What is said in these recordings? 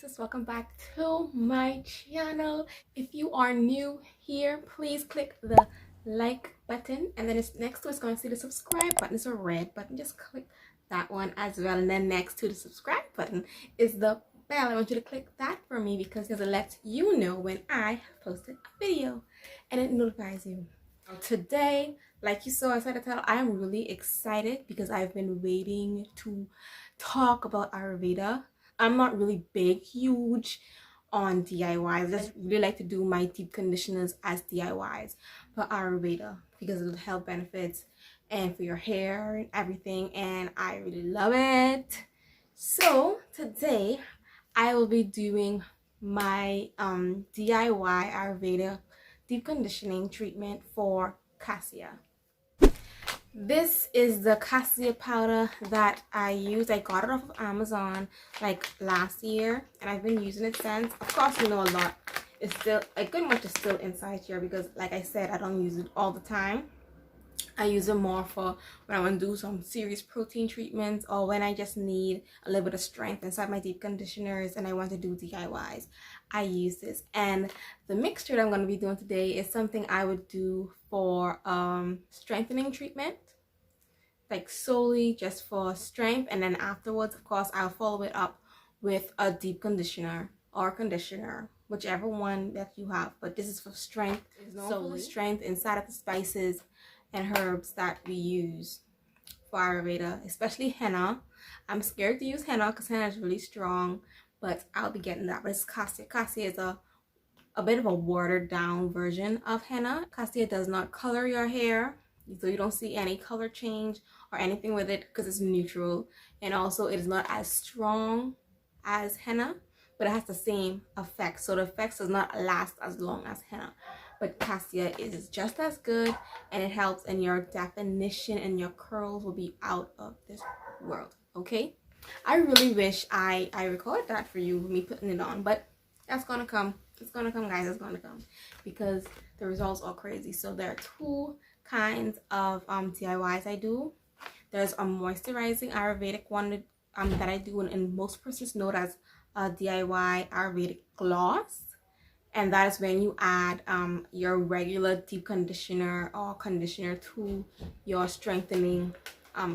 sis, welcome back to my channel. If you are new here, please click the like button, and then it's next to it's going to see the subscribe button. It's a red button, just click that one as well. And then next to the subscribe button is the bell. I want you to click that for me because it lets you know when I have posted a video and it notifies you. Today, like you saw inside the title, I am really excited because I've been waiting to talk about Ayurveda. I'm not really big, huge on DIYs. I just really like to do my deep conditioners as DIYs for Ayurveda because of the health benefits and for your hair and everything, and I really love it. So today I will be doing my DIY Ayurveda deep conditioning treatment for Cassia. This is the Cassia powder that I use. I got it off of Amazon like last year, and I've been using it since. Of course, you know, a lot is still, a good much is still inside here because, like I said, I don't use it all the time. I use it more for when I want to do some serious protein treatments or when I just need a little bit of strength inside my deep conditioners and I want to do DIYs. I use this, and the mixture that I'm going to be doing today is something I would do for strengthening treatment, like solely just for strength, and then afterwards, of course, I'll follow it up with a deep conditioner or conditioner, whichever one that you have. But this is for strength, solely strength inside of the spices and herbs that we use for Ayurveda, especially henna. I'm scared to use henna because henna is really strong, but I'll be getting that. But it's Cassia. Cassia is a bit of a watered down version of henna. Cassia does not color your hair, so you don't see any color change or anything with it because it's neutral, and also it is not as strong as henna, but it has the same effect. So the effects does not last as long as henna, but Cassia is just as good, and it helps, and your definition and your curls will be out of this world. Okay, I really wish I recorded that for you, me putting it on, but that's gonna come. It's gonna come, guys. It's gonna come because the results are crazy. So there are two kinds of DIYs I do. There's a moisturizing Ayurvedic one that I do, and most persons know it as a DIY Ayurvedic gloss, and that is when you add your regular deep conditioner or conditioner to your strengthening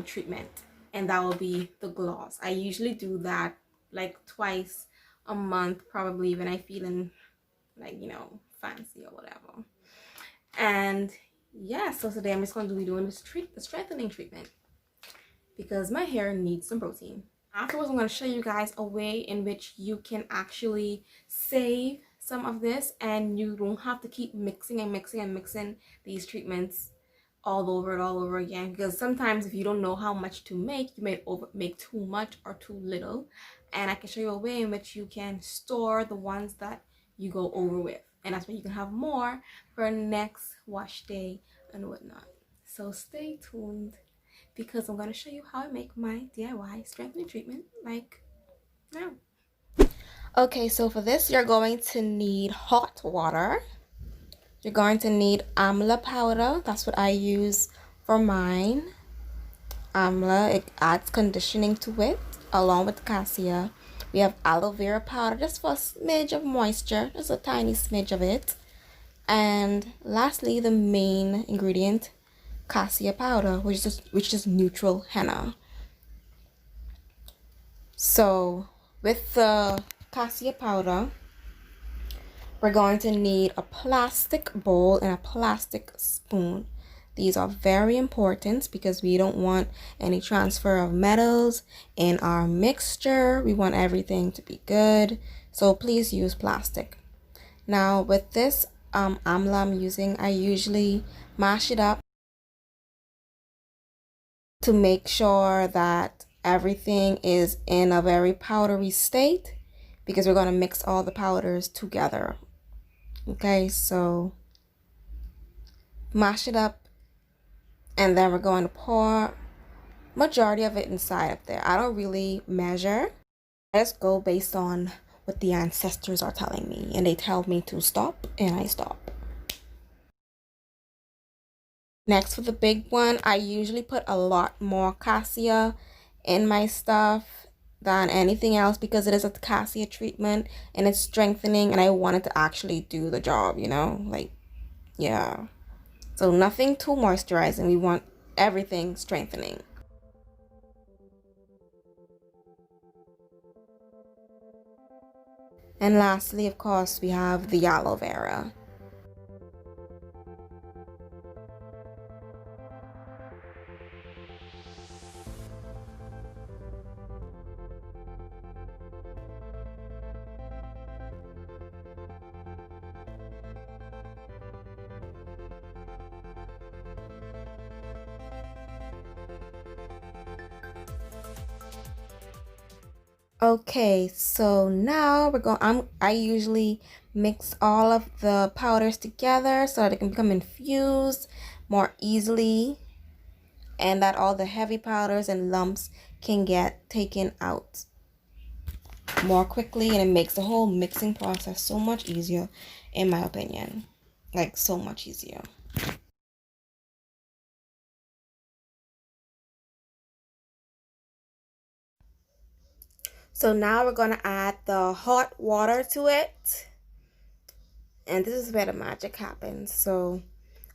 treatment, and that will be the gloss. I usually do that like twice a month, probably, when I feeling like, you know, fancy or whatever. And yeah, so today I'm just going to be doing the strengthening treatment because my hair needs some protein. Afterwards, I'm going to show you guys a way in which you can actually save some of this, and you don't have to keep mixing and mixing and mixing these treatments all over again, because sometimes if you don't know how much to make, you may make too much or too little. And I can show you a way in which you can store the ones that you go over with, and that's why you can have more for next wash day and whatnot. So stay tuned because I'm going to show you how I make my DIY strengthening treatment like now. Okay, so for this you're going to need hot water. You're going to need Amla powder. That's what I use for mine. Amla, it adds conditioning to it along with Cassia. We have aloe vera powder just for a smidge of moisture, just a tiny smidge of it. And lastly, the main ingredient, Cassia powder, which is neutral henna. So with the Cassia powder, we're going to need a plastic bowl and a plastic spoon. These are very important because we don't want any transfer of metals in our mixture. We want everything to be good, so please use plastic. Now with this amla I'm using, I usually mash it up to make sure that everything is in a very powdery state, because we're going to mix all the powders together. Okay, so mash it up, and then we're going to pour majority of it inside up there. I don't really measure. I just go based on what the ancestors are telling me, and they tell me to stop, and I stop. Next, for the big one, I usually put a lot more Cassia in my stuff, than anything else because it is a cassia treatment and it's strengthening, and I wanted to actually do the job, you know, like, yeah. So nothing too moisturizing. We want everything strengthening. And lastly, of course, we have the aloe vera. Okay, so now we're going. I usually mix all of the powders together so that it can become infused more easily, and that all the heavy powders and lumps can get taken out more quickly, and it makes the whole mixing process so much easier, in my opinion. Like, so much easier. So now we're gonna add the hot water to it. And this is where the magic happens. So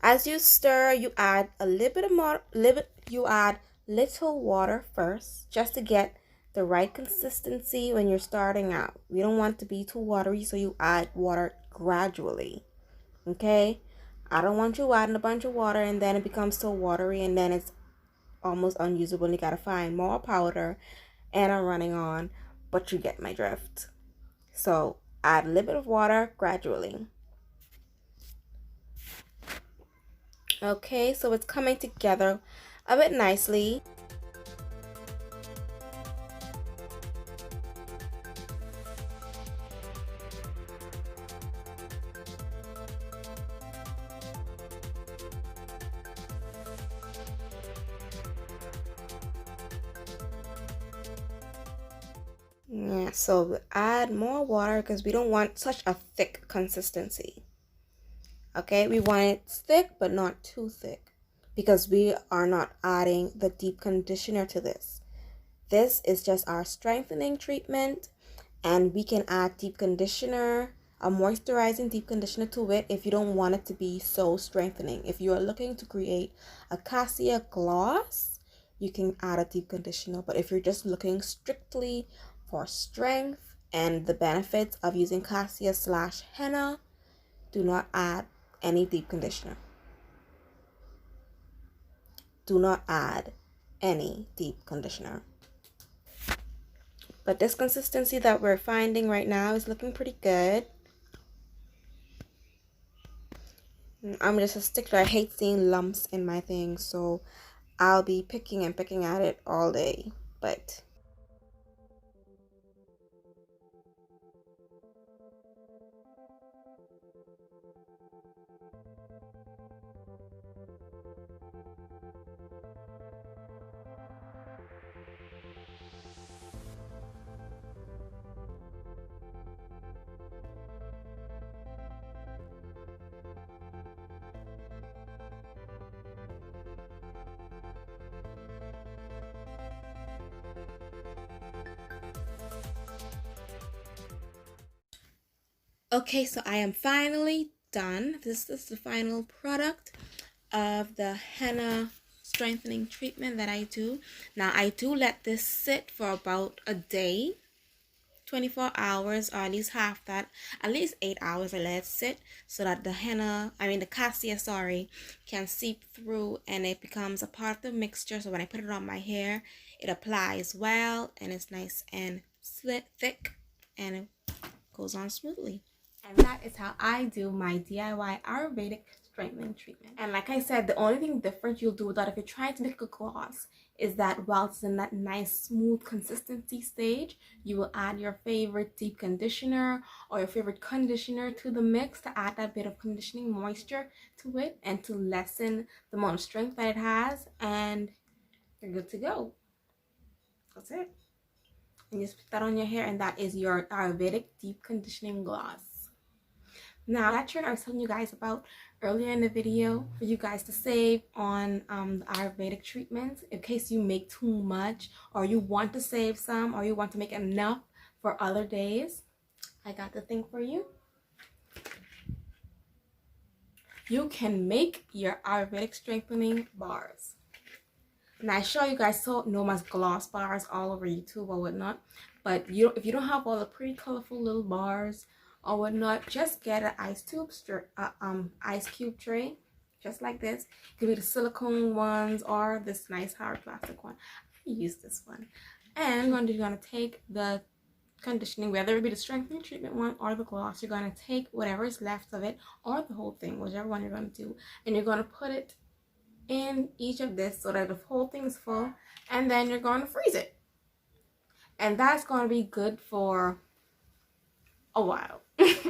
as you stir, you add a little bit of more, you add little water first, just to get the right consistency when you're starting out. We don't want it to be too watery, so you add water gradually. Okay? I don't want you adding a bunch of water and then it becomes so watery and then it's almost unusable and you gotta find more powder and I'm running on, but you get my drift. So add a little bit of water gradually. Okay, so it's coming together a bit nicely. Yeah, so add more water because we don't want such a thick consistency. Okay, we want it thick but not too thick because we are not adding the deep conditioner to this. This is just our strengthening treatment, and we can add deep conditioner, a moisturizing deep conditioner to it if you don't want it to be so strengthening. If you are looking to create a cassia gloss, you can add a deep conditioner, but if you're just looking strictly for strength and the benefits of using cassia slash henna, do not add any deep conditioner. Do not add any deep conditioner. But this consistency that we're finding right now is looking pretty good. I'm just a stickler. I hate seeing lumps in my things, so I'll be picking and picking at it all day. But okay, so I am finally done. This is the final product of the henna strengthening treatment that I do. Now I do let this sit for about a day, 24 hours, or at least half that, at least 8 hours I let it sit so that the the cassia, sorry, can seep through and it becomes a part of the mixture. So when I put it on my hair, it applies well and it's nice and thick and it goes on smoothly. And that is how I do my DIY Ayurvedic strengthening treatment. And like I said, the only thing different you'll do with that if you're trying to make a gloss is that while it's in that nice smooth consistency stage, you will add your favorite deep conditioner or your favorite conditioner to the mix to add that bit of conditioning moisture to it and to lessen the amount of strength that it has, and you're good to go. That's it. And just put that on your hair and that is your Ayurvedic deep conditioning gloss. Now, that trick I was telling you guys about earlier in the video for you guys to save on the Ayurvedic treatments in case you make too much, or you want to save some, or you want to make enough for other days, I got the thing for you. You can make your Ayurvedic strengthening bars. And I show you guys so know my gloss bars all over YouTube or whatnot, but if you don't have all the pretty colorful little bars or whatnot, just get an ice cube tray, just like this. It could be the silicone ones or this nice hard plastic one. I use this one. And you're gonna take the conditioning, whether it be the strengthening treatment one or the gloss. You're gonna take whatever is left of it or the whole thing, whichever one you're gonna do, and you're gonna put it in each of this so that the whole thing is full, and then you're going to freeze it, and that's going to be good for a while.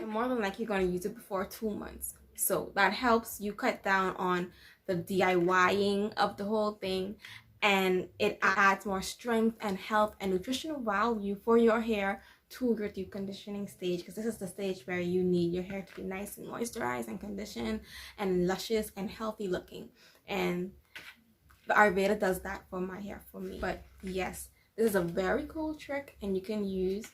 More than likely you're going to use it before 2 months, so that helps you cut down on the DIYing of the whole thing, and it adds more strength and health and nutritional value for your hair to your deep conditioning stage, because this is the stage where you need your hair to be nice and moisturized and conditioned and luscious and healthy looking. And the Ayurveda does that for my hair, for me. But yes, this is a very cool trick and you can use.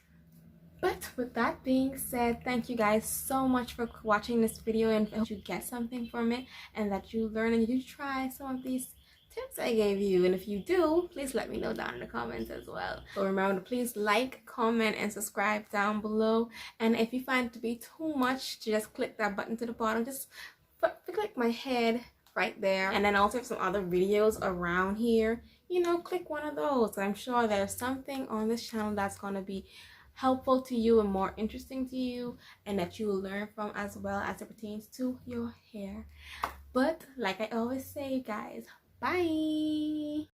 But with that being said, thank you guys so much for watching this video, and I hope you get something from it and that you learn and you try some of these tips I gave you. And if you do, please let me know down in the comments as well. So remember to please like, comment, and subscribe down below. And if you find it to be too much, just click that button to the bottom. Just click my head right there, and then also have some other videos around here, you know, click one of those. I'm sure there's something on this channel that's going to be helpful to you and more interesting to you, and that you will learn from as well as it pertains to your hair. But like I always say, guys, bye.